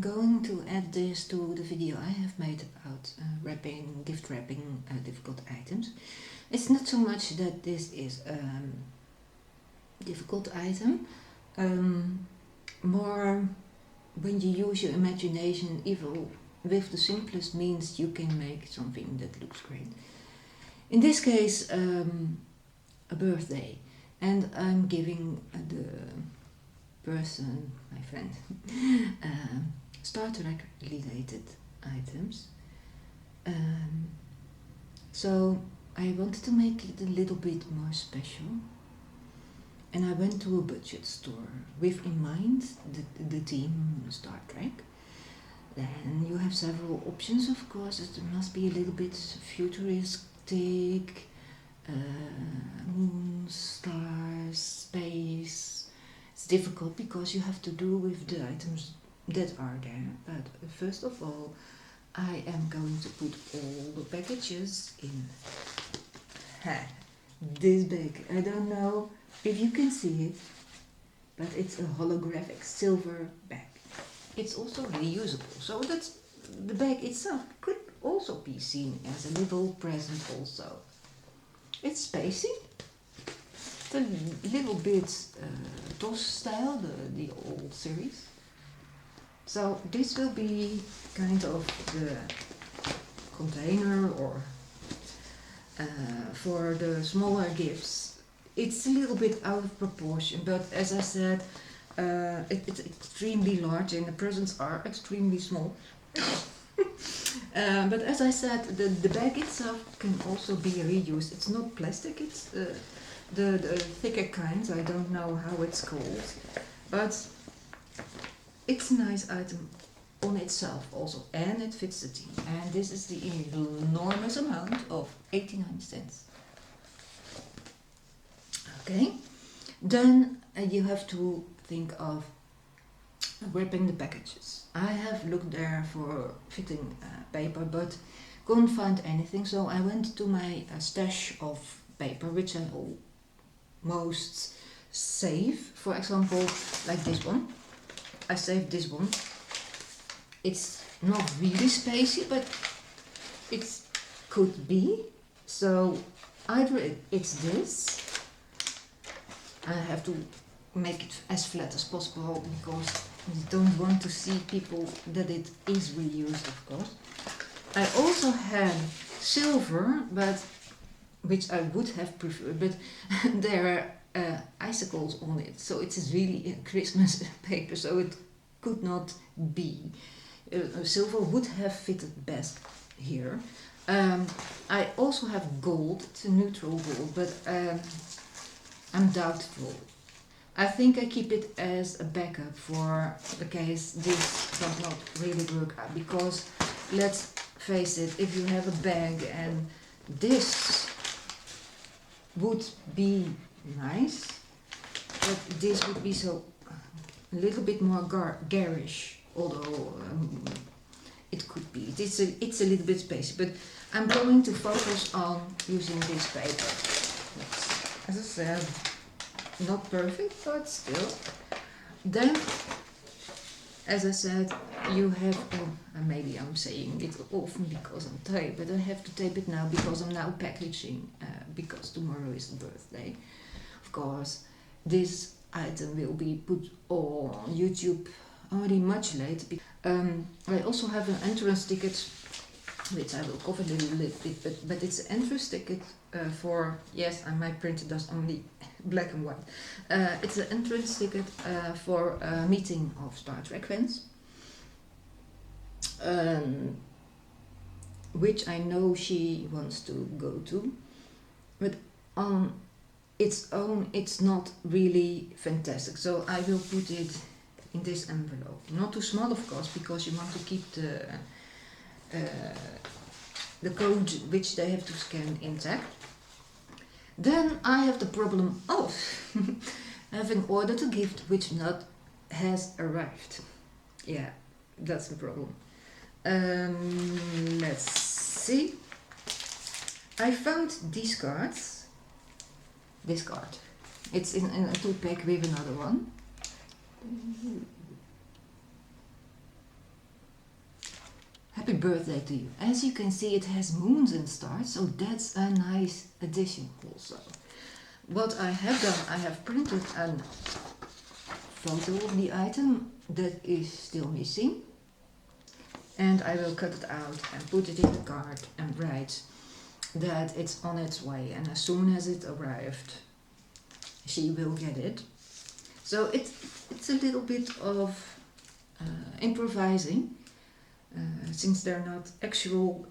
going to add this to the video I have made about gift wrapping difficult items. It's not so much that this is a difficult item, more when you use your imagination, even with the simplest means you can make something that looks great. In this case, a birthday, and I'm giving the person, my friend, Star Trek related items. So I wanted to make it a little bit more special, and I went to a budget store with in mind the theme Star Trek. Then you have several options, of course. It must be a little bit futuristic, moon, stars, space. It's difficult because you have to do with the items that are there. But first of all, I am going to put all the packages in this bag. I don't know if you can see it, but it's a holographic silver bag. It's also reusable, so that's the bag itself could also be seen as a little present also. It's spacey. It's a little bit DOS style, the old series. So this will be kind of the container or for the smaller gifts. It's a little bit out of proportion, but as I said, it's extremely large and the presents are extremely small. But as I said, the bag itself can also be reused. It's not plastic, it's the thicker kinds. I don't know how it's called, but it's a nice item on itself also, and it fits the theme. And this is the enormous amount of 89 cents. Okay, then you have to think of wrapping the packages. I have looked there for fitting paper, but couldn't find anything, so I went to my stash of paper, which I almost save. For example, like this one. I saved this one. It's not really spacey, but it could be. So either it's this. I have to make it as flat as possible because I don't want to see people that it is reused, of course. I also have silver, but which I would have preferred, but there are icicles on it, so it is really a Christmas paper, so it could not be. Silver would have fitted best here. I also have gold, it's a neutral gold, but I'm doubtful. I think I keep it as a backup for the case this does not really work out, because let's face it, if you have a bag and this would be nice, but this would be so a little bit more garish, although it could be. It's a little bit spacey, but I'm going to focus on using this paper. As I said, not perfect, but still. Then, as I said, you have, maybe I'm saying it often because I'm tired, but I have to tape it now because I'm now packaging, because tomorrow is the birthday. Of course, this item will be put on YouTube already much later. I also have an entrance ticket, which I will cover a little bit, but it's an entrance ticket for, yes, my printer does only black and white. It's an entrance ticket for a meeting of Star Trek fans, which I know she wants to go to, but on its own it's not really fantastic, so I will put it in this envelope. Not too small, of course, because you want to keep the code which they have to scan intact. Then I have the problem of having ordered a gift which not has arrived. Yeah, that's the problem. Let's see. I found these cards. This card. It's in a 2-pack with another one. happy birthday to you. As you can see, it has moons and stars, so that's a nice addition also. What I have done, I have printed a photo of the item that is still missing, and I will cut it out and put it in the card and write that it's on its way, and as soon as it arrived she will get it. So it's a little bit of improvising, since they're not actual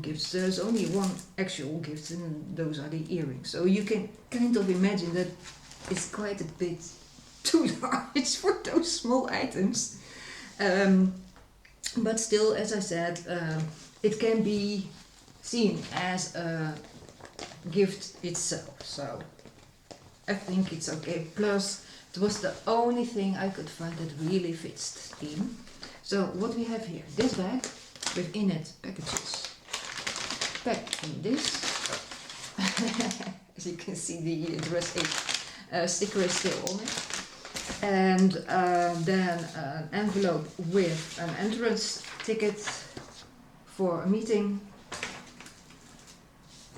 gifts. There's only one actual gift, and those are the earrings. So you can kind of imagine that it's quite a bit too large for those small items. But still, as I said, it can be seen as a gift itself. So I think it's okay. Plus, it was the only thing I could find that really fits the theme. So what we have here, this bag with in it packages packed in this. As you can see, the address sticker is still on it. And then an envelope with an entrance ticket for a meeting,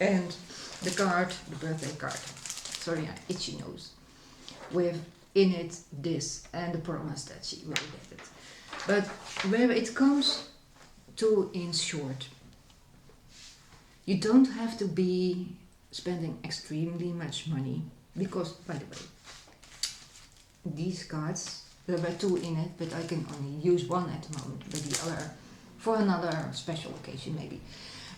and the card, the birthday card. Sorry, itchy nose. With in it this and the promise that she will get it. But where it comes to, in short, you don't have to be spending extremely much money, because, by the way, these cards, there were 2 in it, but I can only use one at the moment, but the other for another special occasion maybe.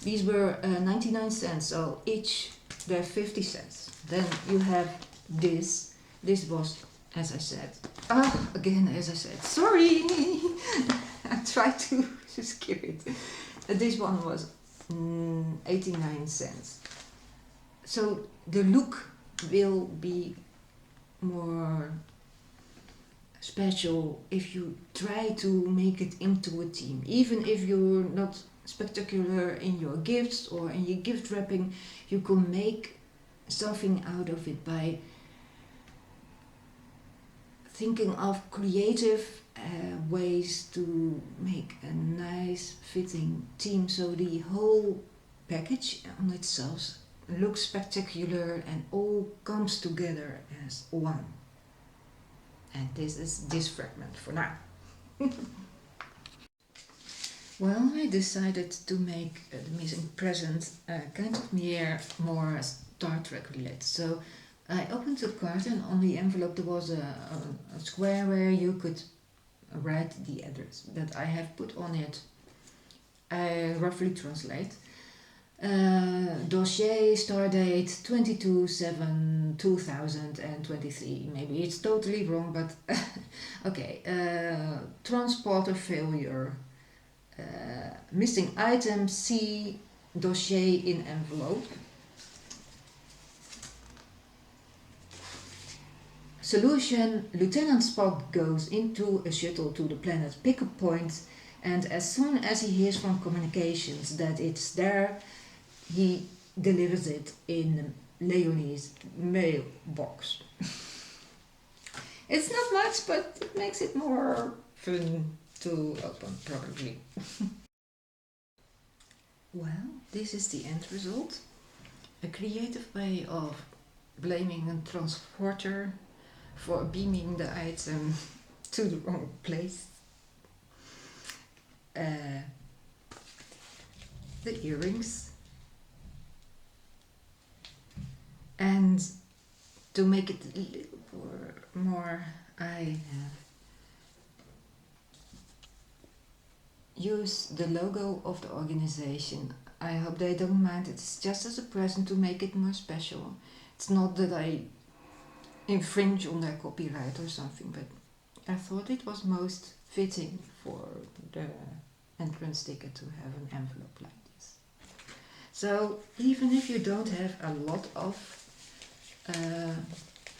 These were 99 cents, so each they're 50 cents. Then you have this. This was, as I said, as I said, sorry, I tried to skip it. This one was 89 cents. So the look will be more special if you try to make it into a theme. Even if you're not spectacular in your gifts or in your gift wrapping, you can make something out of it by thinking of creative ways to make a nice fitting theme, so the whole package on itself looks spectacular and all comes together as one. And this is this fragment for now. Well, I decided to make the missing present kind of more Star Trek related. So I opened the card, and on the envelope there was a square where you could write the address that I have put on it. I roughly translate. Dossier, stardate 22/7/2023. Maybe it's totally wrong, but okay. Transporter failure. Missing item C, dossier in envelope. Solution: Lieutenant Spock goes into a shuttle to the planet Pickup Point, and as soon as he hears from communications that it's there, he delivers it in Leonie's mailbox. It's not much, but it makes it more fun to open, probably. Well, this is the end result. A creative way of blaming a transporter for beaming the item to the wrong place. The earrings. And to make it a little more, I have used the logo of the organization. I hope they don't mind. It's just as a present to make it more special. It's not that I infringe on their copyright or something, but I thought it was most fitting for the entrance ticket to have an envelope like this. So even if you don't have a lot of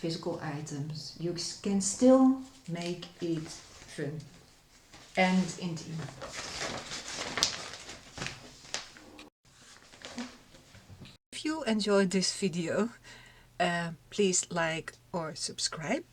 physical items, you can still make it fun and intimate. If you enjoyed this video, please like or subscribe.